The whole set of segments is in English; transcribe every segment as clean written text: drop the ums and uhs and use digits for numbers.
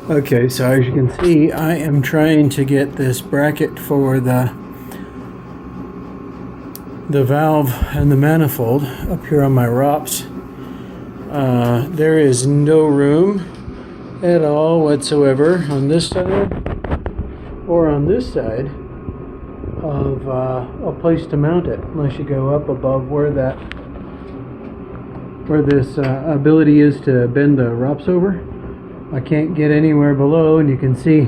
Okay, so as you can see, I am trying to get this bracket for the valve and the manifold up here on my ROPS. There is no room at all whatsoever on this side or on this side of a place to mount it, unless you go up above where this ability is to bend the ROPS over. I can't get anywhere below, and you can see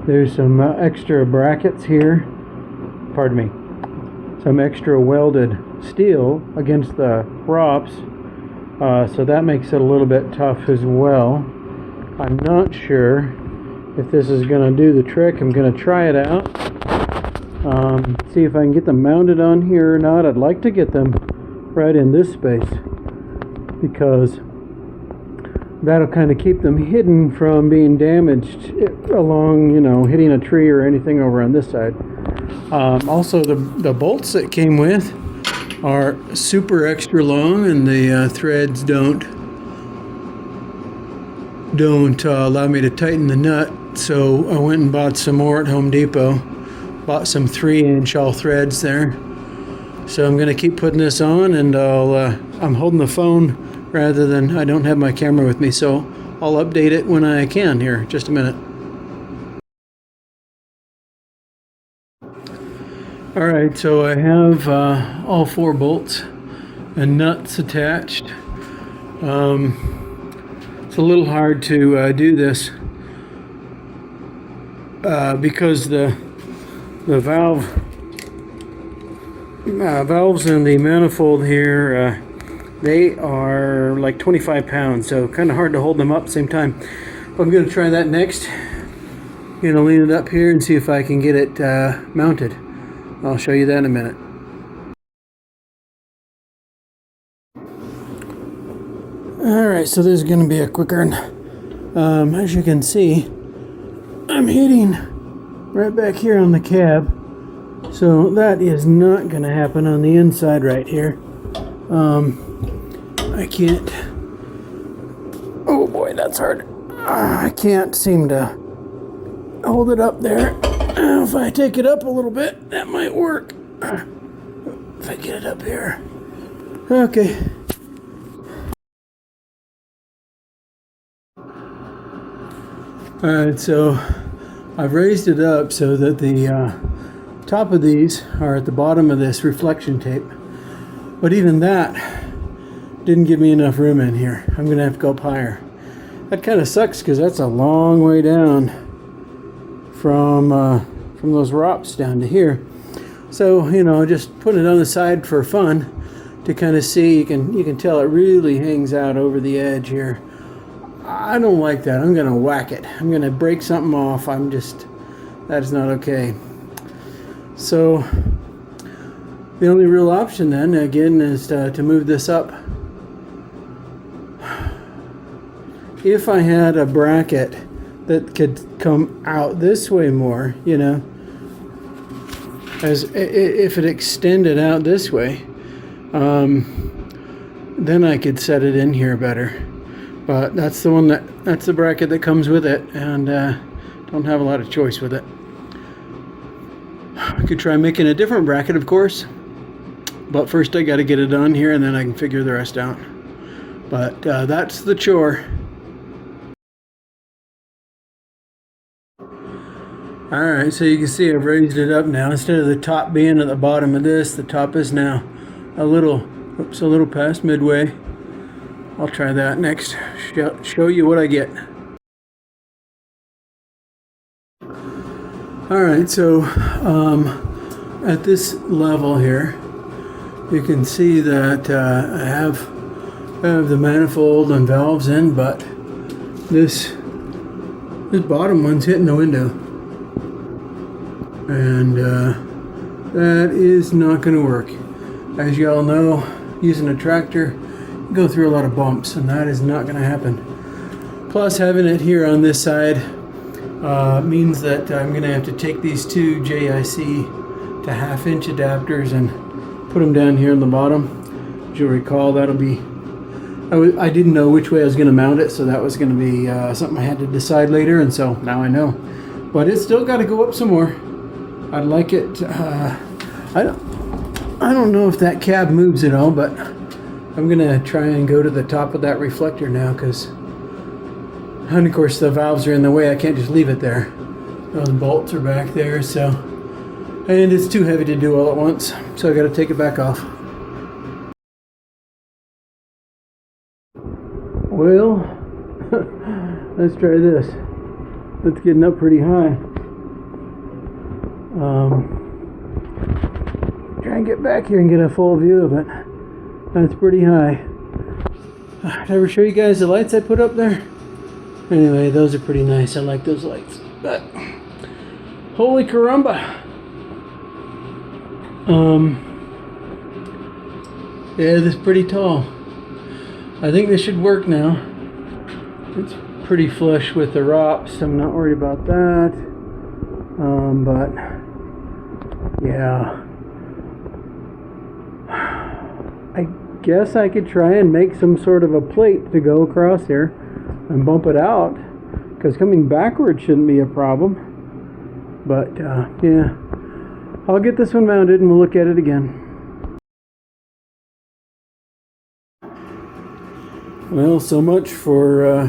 there's some extra brackets here. Pardon me. Some extra welded steel against the ROPS, so that makes it a little bit tough as well. I'm not sure if this is going to do the trick. I'm going to try it out, see if I can get them mounted on here or not. I'd like to get them right in this space, because that'll kind of keep them hidden from being damaged along, hitting a tree or anything over on this side. Also, the bolts that came with are super extra long, and the threads don't allow me to tighten the nut. So I went and bought some more at Home Depot. Bought some 3-inch all threads there. So I'm going to keep putting this on, and I'm holding the phone rather than, I don't have my camera with me, so I'll update it when I can here. Just a minute. Alright, so I have all 4 bolts and nuts attached. It's a little hard to do this because the valves and the manifold here, they are like 25 pounds, so kind of hard to hold them up at the same time. I'm going to try that next. Going to lean it up here and see if I can get it mounted. I'll show you that in a minute. Alright, so this is going to be a quicker one. As you can see, I'm hitting right back here on the cab, so that is not going to happen on the inside right here. I can't. Oh boy, that's hard. I can't seem to hold it up there. If I take it up a little bit, that might work. If I get it up here. Okay. Alright, so I've raised it up so that the top of these are at the bottom of this reflection tape. But even that didn't give me enough room in here. I'm going to have to go up higher. That kind of sucks, because that's a long way down from those ROPS down to here. So, just putting it on the side for fun to kind of see. You can tell it really hangs out over the edge here. I don't like that. I'm going to whack it. I'm going to break something off. That is not okay. So the only real option then, again, is to move this up. If I had a bracket that could come out this way more, as if it extended out this way, then I could set it in here better. But that's the bracket that comes with it, and don't have a lot of choice with it. I could try making a different bracket, of course, but first I got to get it on here, and then I can figure the rest out. But that's the chore. Alright, so you can see I've raised it up now. Instead of the top being at the bottom of this, the top is now a little past midway. I'll try that next. Show you what I get. Alright, so at this level here, you can see that I have the manifold and valves in, but this bottom one's hitting the window. And that is not going to work. As you all know, using a tractor, you go through a lot of bumps, and that is not going to happen. Plus, having it here on this side means that I'm going to have to take these 2 JIC to 1/2-inch adapters and put them down here on the bottom. As you'll recall, that'll be I didn't know which way I was going to mount it, so that was going to be something I had to decide later, and so now I know. But it's still got to go up some more. I'd like it. I don't know if that cab moves at all, but I'm going to try and go to the top of that reflector now, and of course the valves are in the way. I can't just leave it there. Those bolts are back there, so, and it's too heavy to do all at once, so I got to take it back off. Well, let's try this. It's getting up pretty high. Try and get back here and get a full view of it. That's pretty high. Did I ever show you guys the lights I put up there? Anyway, those are pretty nice. I like those lights. But holy caramba! Yeah, this is pretty tall. I think this should work now. It's pretty flush with the ROPS. I'm not worried about that. But yeah, I guess I could try and make some sort of a plate to go across here and bump it out, because coming backward shouldn't be a problem. But yeah, I'll get this one mounted and we'll look at it again. Well, so much for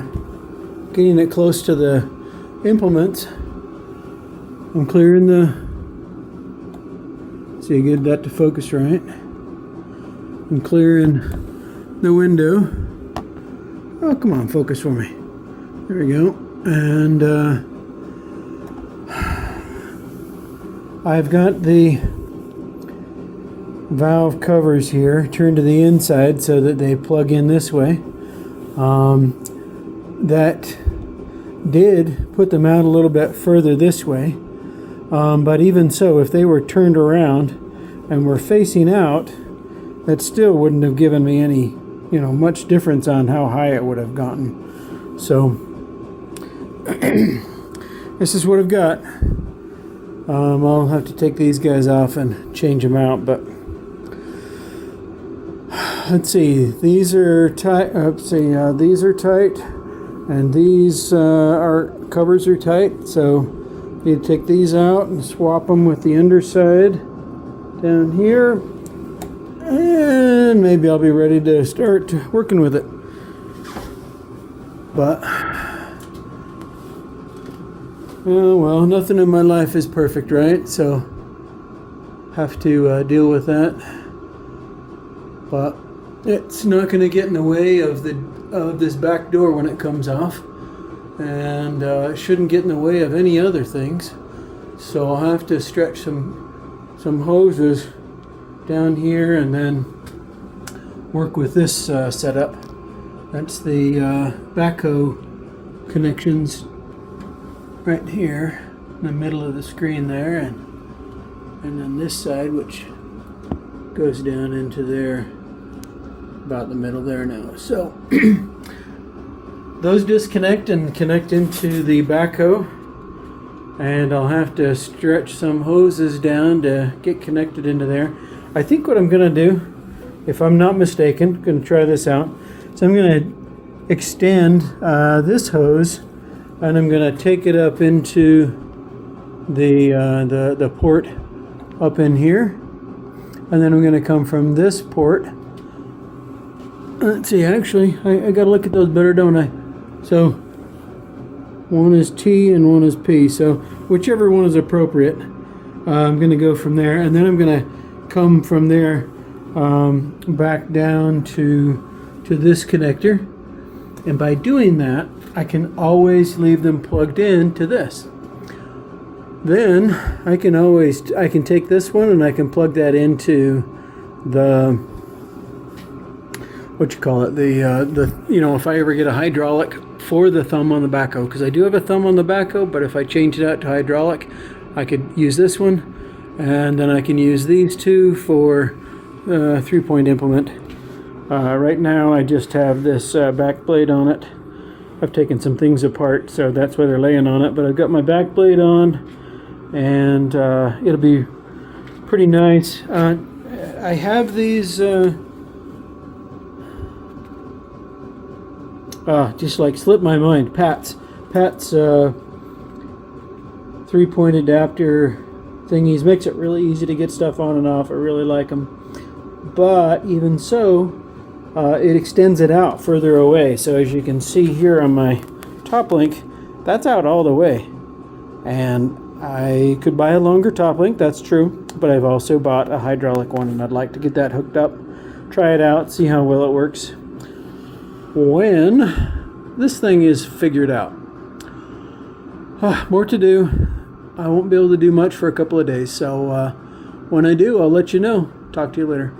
getting it close to the implements. I'm clearing the, see, I get that to focus right. I'm clearing the window. Oh, come on, focus for me. There we go. And I've got the valve covers here turned to the inside so that they plug in this way. That did put them out a little bit further this way, but even so, if they were turned around and were facing out, that still wouldn't have given me any, much difference on how high it would have gotten. So this is what I've got. I'll have to take these guys off and change them out, but let's see, these are tight. These are tight, and these covers are tight. So you take these out and swap them with the underside down here, and maybe I'll be ready to start working with it. But oh well, nothing in my life is perfect, right? So have to deal with that. But it's not going to get in the way of this back door when it comes off, and it shouldn't get in the way of any other things. So I'll have to stretch some hoses down here and then work with this setup. That's the backhoe connections right here in the middle of the screen there, and then this side, which goes down into there, about the middle there now. So those disconnect and connect into the backhoe, and I'll have to stretch some hoses down to get connected into there. I think what I'm gonna do, if I'm not mistaken, gonna try this out. So I'm gonna extend this hose, and I'm gonna take it up into the port up in here, and then I'm gonna come from this port. Let's see, actually, I gotta look at those better, don't I? So one is T and one is P, so whichever one is appropriate, I'm gonna go from there, and then I'm gonna come from there back down to this connector, and by doing that I can always leave them plugged in to this. Then I can take this one and I can plug that into the, what you call it, the if I ever get a hydraulic for the thumb on the backhoe, because I do have a thumb on the backhoe, but if I change it out to hydraulic, I could use this one, and then I can use these two for 3-point implement. Right now I just have this back blade on it. I've taken some things apart, so that's why they're laying on it, but I've got my back blade on, and it'll be pretty nice. I have these Just like slipped my mind. Pat's 3-point adapter thingies makes it really easy to get stuff on and off. I really like them. But even so, it extends it out further away. So as you can see here on my top link, that's out all the way. And I could buy a longer top link, that's true, but I've also bought a hydraulic one, and I'd like to get that hooked up, try it out, see how well it works when this thing is figured out. More to do. I won't be able to do much for a couple of days, so when I do, I'll let you know. Talk to you later.